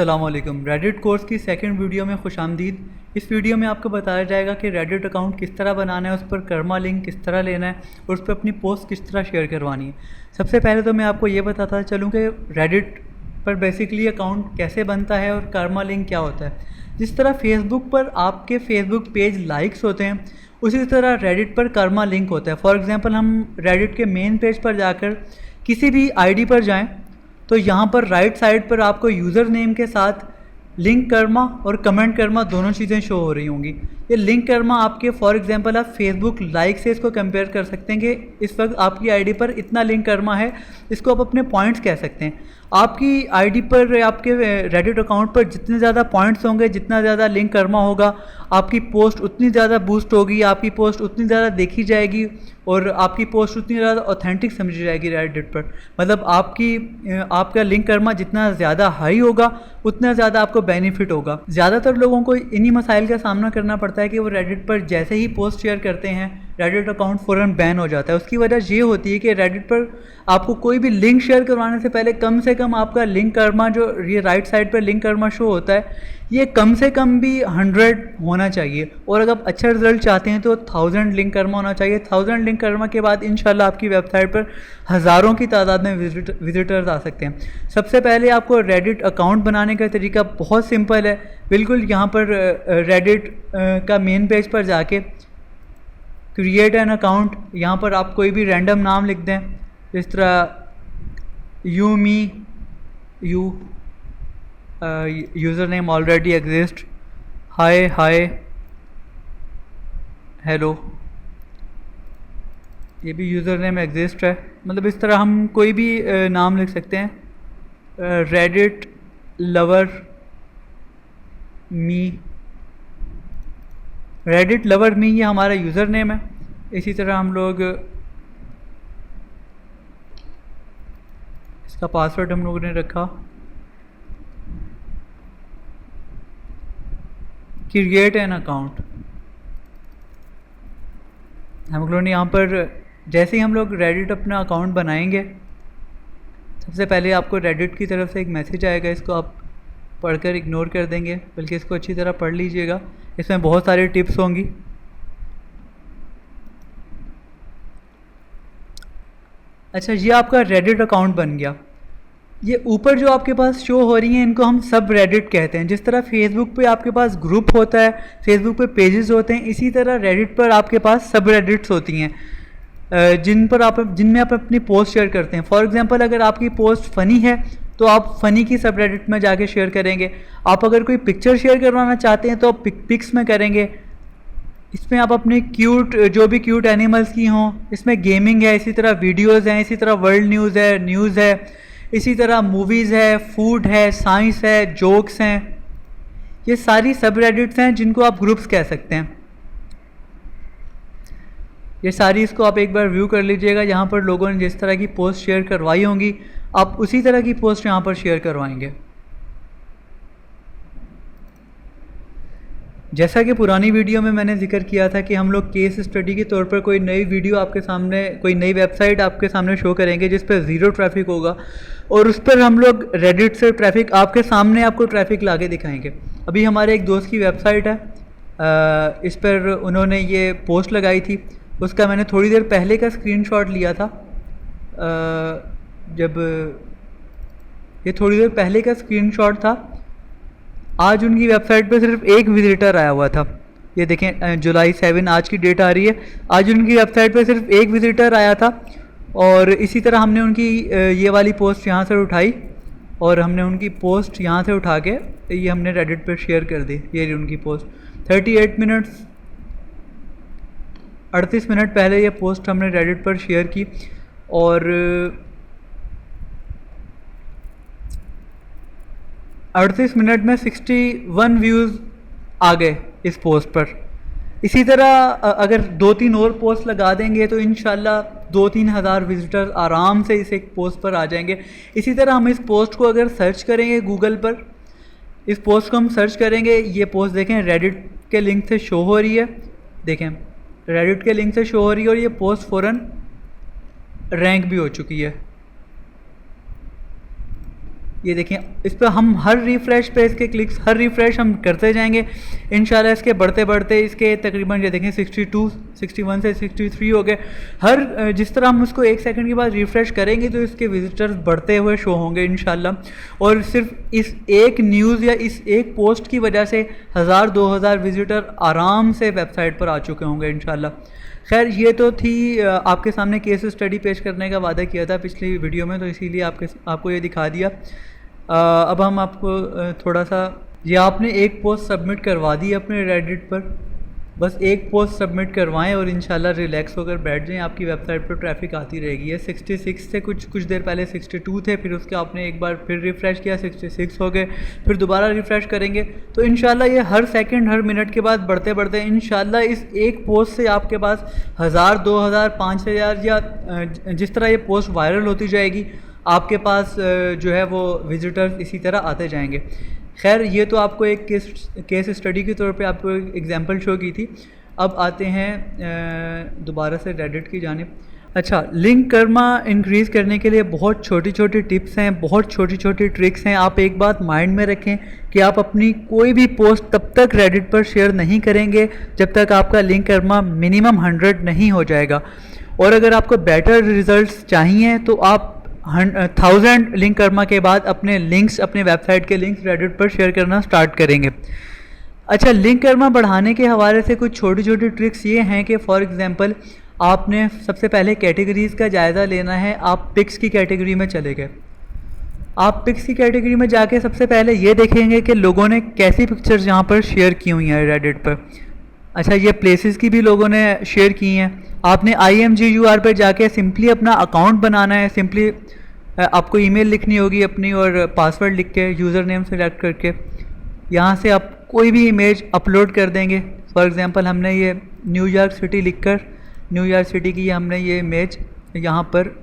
अस्सलाम वालेकुम। Reddit course की सेकंड वीडियो में खुशामदीद। इस वीडियो में आपको बताया जाएगा कि रेडिट अकाउंट किस तरह बनाना है, उस पर कर्मा लिंक किस तरह लेना है और उस पर अपनी पोस्ट किस तरह शेयर करवानी है। सबसे पहले तो मैं आपको ये बताता चलूँ कि रेडिट पर बेसिकली अकाउंट कैसे बनता है और कर्मा लिंक क्या होता है। जिस तरह फेसबुक पर आपके फेसबुक पेज लाइक्स होते हैं, उसी तरह रेडिट पर कर्मा लिंक होता है। फॉर एग्ज़ाम्पल हम रेडिट के मेन पेज पर जाकर किसी भी आईडी पर जाएं तो यहाँ पर राइट साइड पर आपको यूज़र नेम के साथ लिंक कर्मा और कमेंट कर्मा दोनों चीज़ें शो हो रही होंगी। ये लिंक कर्मा आपके फॉर एग्जांपल आप फेसबुक लाइक से इसको कंपेयर कर सकते हैं कि इस वक्त आपकी आईडी पर इतना लिंक कर्मा है, इसको आप अपने पॉइंट्स कह सकते हैं। आपकी आईडी पर, आपके रेडिट अकाउंट पर जितने ज़्यादा पॉइंट्स होंगे, जितना ज़्यादा लिंक कर्मा होगा, आपकी पोस्ट उतनी ज़्यादा बूस्ट होगी, आपकी पोस्ट उतनी ज़्यादा देखी जाएगी और आपकी पोस्ट उतनी ज़्यादा ऑथेंटिक समझी जाएगी रेडिट पर। मतलब आपका लिंक कर्मा जितना ज़्यादा हाई होगा उतना ज़्यादा आपको बेनिफिट होगा। ज़्यादातर लोगों को इन्हीं मसाइल का सामना करना पड़ता है कि वो रेडिट पर जैसे ही पोस्ट शेयर करते हैं रेडिट अकाउंट फ़ौरन बैन हो जाता है। उसकी वजह ये होती है कि रेडिट पर आपको कोई भी लिंक शेयर करवाने से कम आपका लिंक कर्मा, जो ये राइट साइड पर लिंक कर्मा शो होता है, ये कम से कम भी 100 होना चाहिए। और अगर आप अच्छा रिजल्ट चाहते हैं तो 1000 लिंक कर्मा होना चाहिए। 1000 लिंक कर्मा के बाद इंशाल्लाह आपकी वेबसाइट पर हज़ारों की तादाद में विजिटर्स आ सकते हैं। सबसे पहले आपको रेडिट अकाउंट बनाने का तरीका बहुत सिंपल है। बिल्कुल यहाँ पर रेडिट का मेन पेज पर जाके क्रिएट एन अकाउंट, यहाँ पर आप कोई भी रैंडम नाम लिख दें, जिस तरह you me you, user name already exist, hi hello, ये भी यूज़र नेम एग्जिस्ट है। मतलब इस तरह हम कोई भी नाम लिख सकते हैं। रेडिट लवर मी, रेडिट लवर मी ये हमारा यूज़र नेम है। इसी तरह हम लोग इसका पासवर्ड हम लोगों ने रखा क्रिएट एन अकाउंट। हम लोगों ने यहाँ पर जैसे ही हम लोग रेडिट अपना अकाउंट बनाएंगे, सबसे पहले आपको रेडिट की तरफ से एक मैसेज आएगा, इसको आप पढ़कर इग्नोर कर देंगे, बल्कि इसको अच्छी तरह पढ़ लीजिएगा, इसमें बहुत सारी टिप्स होंगी। अच्छा, ये आपका रेडिट अकाउंट बन गया। ये ऊपर जो आपके पास शो हो रही हैं इनको हम सब रेडिट कहते हैं। जिस तरह फेसबुक पे आपके पास ग्रुप होता है, फेसबुक पे पेजेस होते हैं, इसी तरह रेडिट पर आपके पास सब रेडिट्स होती हैं जिनमें आप अपनी पोस्ट शेयर करते हैं। फॉर एग्जांपल अगर आपकी पोस्ट फ़नी है तो आप फ़नी की सब रेडिट में जाके शेयर करेंगे। आप अगर कोई पिक्चर शेयर करवाना चाहते हैं तो आप पिक्स में करेंगे। इसमें आप अपने जो भी क्यूट एनिमल्स की हों, इसमें गेमिंग है, इसी तरह वीडियोज़ हैं, इसी तरह वर्ल्ड न्यूज़ है, इसी तरह मूवीज़ है, फूड है, साइंस है, जोक्स हैं। ये सारी सब रेडिट्स हैं जिनको आप ग्रुप्स कह सकते हैं। ये सारी, इसको आप एक बार व्यू कर लीजिएगा। यहाँ पर लोगों ने जिस तरह की पोस्ट शेयर करवाई होंगी आप उसी तरह की पोस्ट यहाँ पर शेयर करवाएंगे। जैसा कि पुरानी वीडियो में मैंने जिक्र किया था कि हम लोग केस स्टडी के तौर पर कोई नई वीडियो आपके सामने, कोई नई वेबसाइट आपके सामने शो करेंगे जिस पर ज़ीरो ट्रैफिक होगा और उस पर हम लोग रेडिट से ट्रैफिक आपके सामने आपको ट्रैफिक ला के दिखाएँगे। अभी हमारे एक दोस्त की वेबसाइट है, इस पर उन्होंने ये पोस्ट लगाई थी, उसका मैंने थोड़ी देर पहले का स्क्रीनशॉट लिया था। जब ये थोड़ी देर पहले का स्क्रीनशॉट था, आज उनकी वेबसाइट पे सिर्फ एक विजिटर आया हुआ था। ये देखें, जुलाई 7 आज की डेट आ रही है। आज उनकी वेबसाइट पे सिर्फ एक विजिटर आया था और इसी तरह हमने उनकी ये वाली पोस्ट यहाँ से उठाई और हमने उनकी पोस्ट यहाँ से उठा के ये हमने रेडिट पर शेयर कर दी। ये उनकी पोस्ट 38 मिनट पहले ये पोस्ट हमने रेडिट पर शेयर की और 38 मिनट में 61 व्यूज़ आ गए इस पोस्ट पर। इसी तरह अगर 2-3 और पोस्ट लगा देंगे तो इंशाल्लाह 2-3 हज़ार विजिटर आराम से इस एक पोस्ट पर आ जाएंगे। इसी तरह हम इस पोस्ट को अगर सर्च करेंगे गूगल पर, इस पोस्ट को हम सर्च करेंगे, ये पोस्ट देखें रेडिट के लिंक से शो हो रही है। देखें रेडिट के लिंक से शो हो रही है और ये पोस्ट फ़ौरन रैंक भी हो चुकी है। ये देखें, इस पर हम हर रिफ़्रेश पे इसके क्लिक्स, हर रिफ़्रेश हम करते जाएंगे इंशाल्लाह। इसके बढ़ते बढ़ते इसके तकरीबन ये देखें 62, 61 से 63 हो गए। हर जिस तरह हम उसको 1 सेकंड के बाद रिफ़्रेश करेंगे तो इसके विजिटर्स बढ़ते हुए शो होंगे इंशाल्लाह। और सिर्फ इस एक न्यूज़ या इस एक पोस्ट की वजह से 1000-2000 विजिटर आराम से वेबसाइट पर आ चुके होंगे इंशाल्लाह। खैर, ये तो थी आपके सामने केस स्टडी पेश करने का वादा किया था पिछली वीडियो में, तो इसीलिए आपको ये दिखा दिया। अब हम आपको थोड़ा सा, ये आपने एक पोस्ट सबमिट करवा दी अपने रेडिट पर, बस एक पोस्ट सबमिट करवाएं और इंशाल्लाह रिलैक्स होकर बैठ जाएं, आपकी वेबसाइट पर ट्रैफिक आती रहेगी। ये 66 से कुछ देर पहले 62 थे, फिर उसके आपने एक बार फिर रिफ़्रेश किया 66 हो गए, फिर दोबारा रिफ़्रेश करेंगे तो इंशाल्लाह ये हर सेकंड हर मिनट के बाद बढ़ते बढ़ते इंशाल्लाह इस एक पोस्ट से आपके पास 1000, 2000, 5000 या जिस तरह ये पोस्ट वायरल होती जाएगी आपके पास जो है वो विजिटर्स इसी तरह आते जाएंगे। खैर, ये तो आपको एक केस स्टडी के तौर पे आपको एक एग्जांपल शो की थी। अब आते हैं दोबारा से रेडिट की जानिब। अच्छा, लिंक कर्मा इंक्रीज़ करने के लिए बहुत छोटी छोटी टिप्स हैं, बहुत छोटी छोटी ट्रिक्स हैं। आप एक बात माइंड में रखें कि आप अपनी कोई भी पोस्ट तब तक रेडिट पर शेयर नहीं करेंगे जब तक आपका लिंक कर्मा मिनिमम 100 नहीं हो जाएगा। और अगर आपको बेटर रिजल्ट्स चाहिए तो आप 1000 लिंक कर्मा के बाद अपने लिंक्स, अपने वेबसाइट के लिंक्स रेडिट पर शेयर करना स्टार्ट करेंगे। अच्छा, लिंक कर्मा बढ़ाने के हवाले से कुछ छोटी छोटी ट्रिक्स ये हैं कि फॉर एग्जांपल आपने सबसे पहले कैटेगरीज़ का जायज़ा लेना है। आप पिक्स की कैटेगरी में चले गए, आप पिक्स की कैटेगरी में जाके सबसे पहले ये देखेंगे कि लोगों ने कैसी पिक्चर्स यहाँ पर शेयर की हुई हैं रेडिट पर। अच्छा, ये प्लेसेस की भी लोगों ने शेयर की हैं। आपने IMGUR पर जाके सिंपली अपना अकाउंट बनाना है। सिंपली आपको ईमेल लिखनी होगी अपनी और पासवर्ड लिख के यूज़र नेम सेलेक्ट करके यहाँ से आप कोई भी इमेज अपलोड कर देंगे। फॉर एग्ज़ाम्पल हमने ये न्यूयॉर्क सिटी लिखकर, न्यूयॉर्क सिटी की हमने ये इमेज यहाँ पर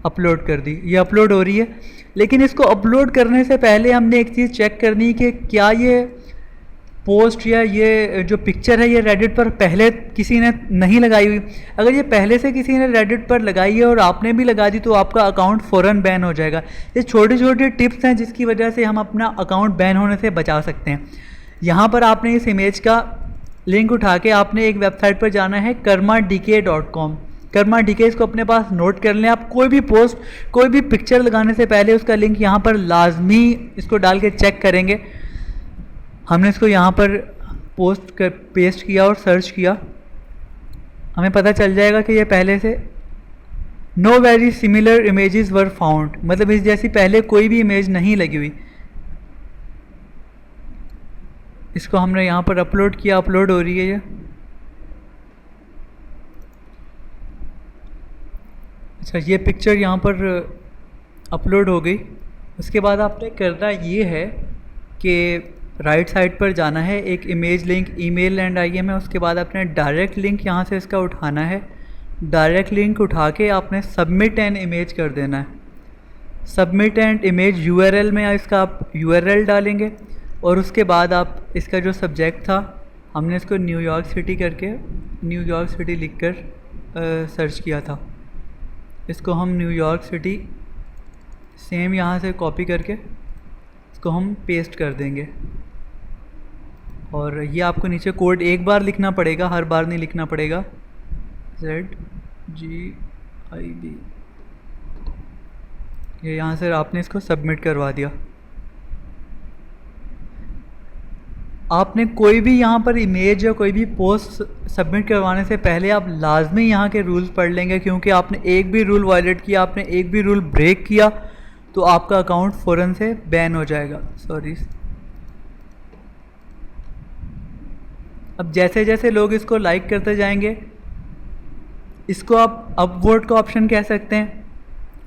अपलोड कर दी। ये अपलोड हो रही है, लेकिन इसको अपलोड करने से पहले हमने एक चीज़ चेक करनी है कि क्या ये पोस्ट या ये जो पिक्चर है ये रेडिट पर पहले किसी ने नहीं लगाई हुई। अगर ये पहले से किसी ने रेडिट पर लगाई है और आपने भी लगा दी तो आपका अकाउंट फ़ौरन बैन हो जाएगा। ये छोटी छोटी टिप्स हैं जिसकी वजह से हम अपना अकाउंट बैन होने से बचा सकते हैं। यहाँ पर आपने इस इमेज का लिंक उठा के आपने एक वेबसाइट पर जाना है karmadk.com। karmadk, इसको अपने पास नोट कर लें। आप कोई भी पोस्ट, कोई भी पिक्चर लगाने से पहले उसका लिंक यहाँ पर लाजमी इसको डाल के चेक करेंगे। हमने इसको यहाँ पर पेस्ट किया और सर्च किया, हमें पता चल जाएगा कि ये पहले से know very similar images were found, मतलब इस जैसी पहले कोई भी इमेज नहीं लगी हुई। इसको हमने यहाँ पर अपलोड किया, अपलोड हो रही है ये। अच्छा, ये पिक्चर यहाँ पर अपलोड हो गई। उसके बाद आपने करना ये है कि राइट साइड पर जाना है, एक image link email and IM है। उसके बाद आपने डायरेक्ट लिंक यहाँ से इसका उठाना है। डायरेक्ट लिंक उठा के आपने सबमिट एंड इमेज कर देना है। सबमिट एंड इमेज URL में इसका आप URL डालेंगे और उसके बाद आप इसका जो सब्जेक्ट था, हमने इसको न्यूयॉर्क सिटी करके न्यूयॉर्क सिटी लिखकर सर्च किया था। इसको हम न्यूयॉर्क सिटी सेम यहाँ से कॉपी करके इसको हम पेस्ट कर देंगे। और ये आपको नीचे कोड एक बार लिखना पड़ेगा, हर बार नहीं लिखना पड़ेगा। ZGIB, ये यहाँ से आपने इसको सबमिट करवा दिया। आपने कोई भी यहाँ पर इमेज या कोई भी पोस्ट सबमिट करवाने से पहले आप लाजमी यहाँ के रूल्स पढ़ लेंगे, क्योंकि आपने एक भी रूल वायलेट किया, आपने एक भी रूल ब्रेक किया तो आपका अकाउंट फ़ौरन से बैन हो जाएगा। सॉरी। अब जैसे जैसे लोग इसको लाइक करते जाएंगे, इसको आप अपवर्ड का ऑप्शन कह सकते हैं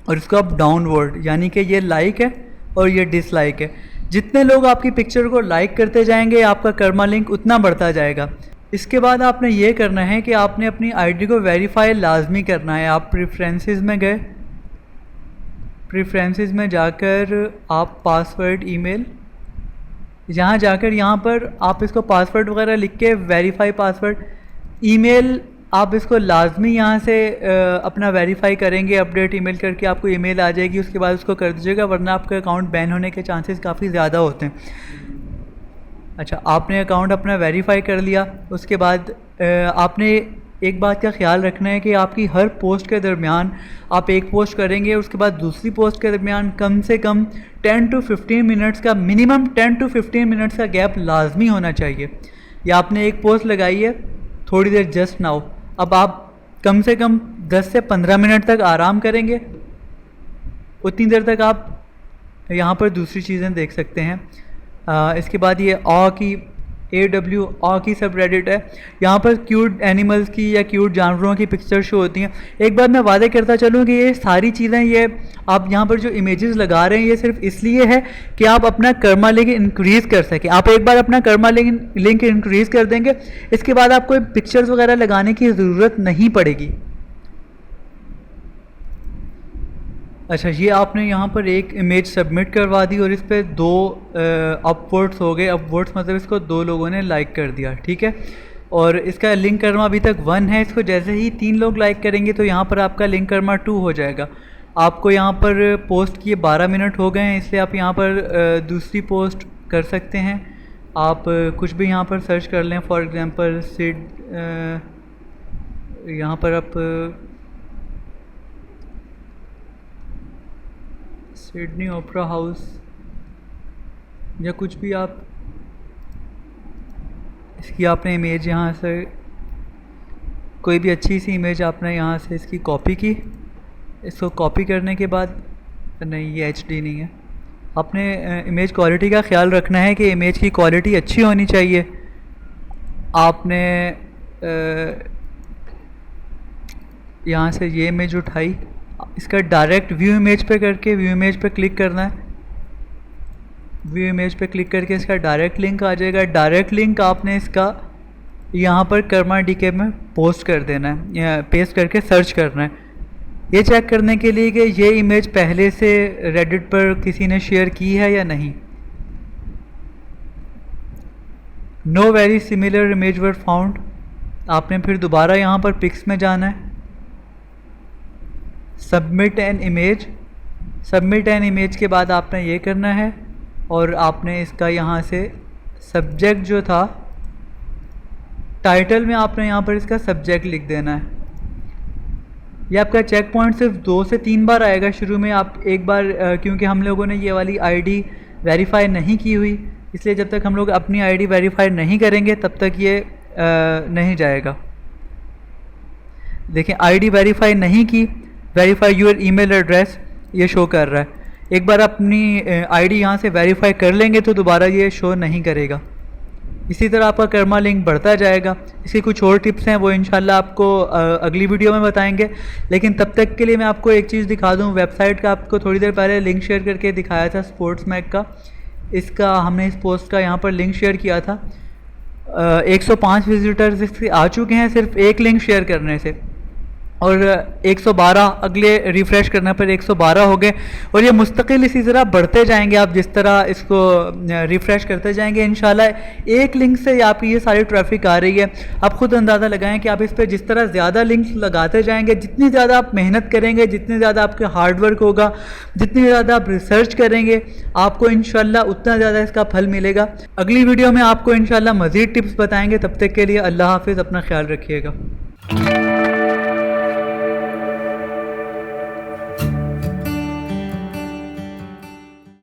और इसको आप डाउनवर्ड, यानी कि ये लाइक है और ये डिसलाइक है। जितने लोग आपकी पिक्चर को लाइक करते जाएंगे आपका कर्मा लिंक उतना बढ़ता जाएगा। इसके बाद आपने ये करना है कि आपने अपनी आईडी को वेरीफाई लाजमी करना है। आप प्रेफरेंसेस में गए, प्रेफरेंसेस में जाकर आप पासवर्ड ईमेल, यहाँ जाकर यहाँ पर आप इसको पासवर्ड वगैरह लिख के वेरीफाई पासवर्ड ईमेल आप इसको लाजमी यहाँ से अपना वेरीफाई करेंगे, अपडेट ईमेल करके आपको ईमेल आ जाएगी, उसके बाद उसको कर दीजिएगा, वरना आपका अकाउंट बैन होने के चांसेस काफ़ी ज़्यादा होते हैं। अच्छा, आपने अकाउंट अपना वेरीफाई कर लिया, उसके बाद आपने एक बात का ख्याल रखना है कि आपकी हर पोस्ट के दरमियान आप एक पोस्ट करेंगे, उसके बाद दूसरी पोस्ट के दरमियान कम से कम 10 to 15 मिनट्स का, मिनिमम 10 to 15 मिनट्स का गैप लाजमी होना चाहिए। या आपने एक पोस्ट लगाई है थोड़ी देर जस्ट नाउ, अब आप कम से कम 10 से 15 मिनट तक आराम करेंगे, उतनी देर तक आप यहाँ पर दूसरी चीज़ें देख सकते हैं। इसके बाद ये की AW की सब रेडिट है, यहाँ पर क्यूट एनिमल्स की या क्यूट जानवरों की पिक्चर शो होती हैं। एक बात मैं वादे करता चलूँ कि ये सारी चीज़ें, ये आप यहाँ पर जो इमेजेस लगा रहे हैं ये सिर्फ इसलिए है कि आप अपना कर्मा लिंक इंक्रीज़ कर सकें। आप एक बार अपना कर्मा लिंक इंक्रीज़ कर देंगे, इसके बाद आपको पिक्चर्स वगैरह लगाने की ज़रूरत नहीं पड़ेगी। अच्छा, ये आपने यहाँ पर एक इमेज सबमिट करवा दी और इस पर 2 अपवोट्स हो गए। अपवोट्स मतलब इसको 2 लोगों ने लाइक कर दिया, ठीक है। और इसका लिंक कर्मा अभी तक 1 है, इसको जैसे ही 3 लोग लाइक करेंगे तो यहाँ पर आपका लिंक कर्मा 2 हो जाएगा। आपको यहाँ पर पोस्ट किए 12 मिनट हो गए हैं, इसलिए आप यहाँ पर दूसरी पोस्ट कर सकते हैं। आप कुछ भी यहाँ पर सर्च कर लें, फॉर एग्ज़ाम्पल सिड, यहाँ पर आप सिडनी ओपेरा हाउस या कुछ भी, आप इसकी आपने इमेज यहाँ से, कोई भी अच्छी सी इमेज आपने यहाँ से इसकी कॉपी की। इसको कॉपी करने के बाद, नहीं ये HD नहीं है, आपने इमेज क्वालिटी का ख्याल रखना है कि इमेज की क्वालिटी अच्छी होनी चाहिए। आपने यहाँ से ये इमेज उठाई, इसका डायरेक्ट व्यू इमेज पे करके व्यू इमेज पे क्लिक करना है। व्यू इमेज पे क्लिक करके इसका डायरेक्ट लिंक आ जाएगा। डायरेक्ट लिंक आपने इसका यहाँ पर कर्मा DK में पोस्ट कर देना है या पेस्ट करके सर्च करना है, ये चेक करने के लिए कि ये इमेज पहले से रेडिट पर किसी ने शेयर की है या नहीं। Know very similar image were found. आपने फिर दोबारा यहाँ पर पिक्स में जाना है, submit an image. Submit an image के बाद आपने ये करना है और आपने इसका यहाँ से सब्जेक्ट जो था, टाइटल में आपने यहाँ पर इसका सब्जेक्ट लिख देना है। ये आपका चेक पॉइंट सिर्फ 2 से 3 बार आएगा शुरू में। आप एक बार क्योंकि हम लोगों ने ये वाली ID वेरीफाई नहीं की हुई, इसलिए जब तक हम लोग अपनी ID वेरीफाई नहीं करेंगे तब तक ये नहीं जाएगा। देखिए ID वेरीफाई नहीं की, वेरीफाई यूर ईमेल एड्रेस ये शो कर रहा है। एक बार अपनी ID यहाँ से वेरीफाई कर लेंगे तो दोबारा ये शो नहीं करेगा। इसी तरह आपका कर्मा लिंक बढ़ता जाएगा। इसकी कुछ और टिप्स हैं, वो इंशाल्लाह आपको अगली वीडियो में बताएंगे। लेकिन तब तक के लिए मैं आपको एक चीज़ दिखा दूँ, वेबसाइट का आपको थोड़ी देर पहले लिंक शेयर करके दिखाया था, स्पोर्ट्स मैग का। इसका हमने इस पोस्ट का यहाँ पर लिंक शेयर किया था। 105 विजिटर्स इसके आ चुके हैं सिर्फ एक लिंक शेयर करने से, और 112 अगले रिफ़्रेश करने पर 112 हो गए। और ये मुस्तकिल इसी तरह बढ़ते जाएंगे, आप जिस तरह इसको रिफ़्रेश करते जाएंगे इंशाल्लाह एक लिंक से आपकी ये सारी ट्रैफिक आ रही है। आप खुद अंदाज़ा लगाएं कि आप इस पर जिस तरह ज़्यादा लिंक्स लगाते जाएंगे, जितनी ज़्यादा आप मेहनत करेंगे, जितनी ज़्यादा आपके हार्डवर्क होगा, जितनी ज़्यादा आप रिसर्च करेंगे, आपको इंशाल्लाह उतना ज़्यादा इसका फल मिलेगा। अगली वीडियो में आपको इंशाल्लाह मज़ीद टिप्स बताएँगे। तब तक के लिए अल्लाह हाफिज़, अपना ख्याल रखिएगा।